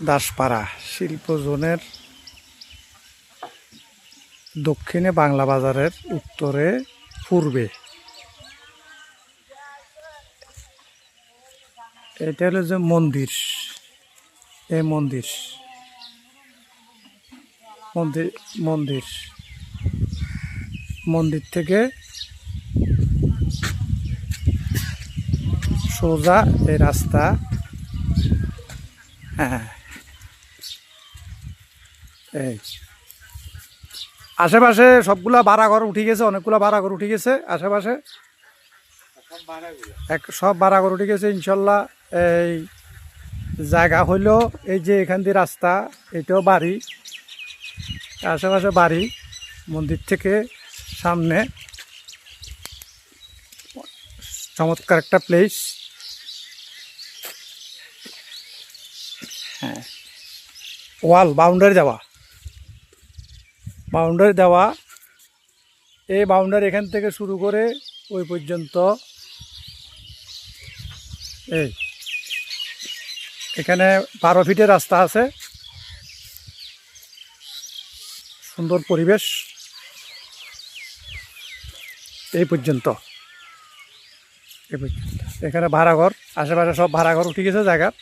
দাসপাড়া শিল্প জোনের দক্ষিণে বাংলা বাজারের উত্তরে পূর্বে। এটা হলো যে মন্দির, এই মন্দির মন্দির মন্দির মন্দির থেকে সোজা এই রাস্তা। হ্যাঁ, এই আশেপাশে সবগুলা ভাড়া ঘর উঠে গেছে, অনেকগুলো ভাড়া ঘর উঠে গেছে আশেপাশে, সব ভাড়া ঘর উঠে গেছে ইনশাল্লাহ। এই জায়গা হইল এই যে এখান দিয়ে রাস্তা, এটাও বাড়ি, আশেপাশে বাড়ি, মন্দির থেকে সামনে চমৎকার একটা প্লেস। হ্যাঁ, ওয়াল বাউন্ডারি দেওয়া, এই বাউন্ডারি এখান থেকে শুরু করে ওই পর্যন্ত। এই এখানে 12 ফিটের রাস্তা আছে, সুন্দর পরিবেশ এই পর্যন্ত। এখানে ভাড়াঘর, আশেপাশে সব ভাড়াঘর উঠে গেছে জায়গার।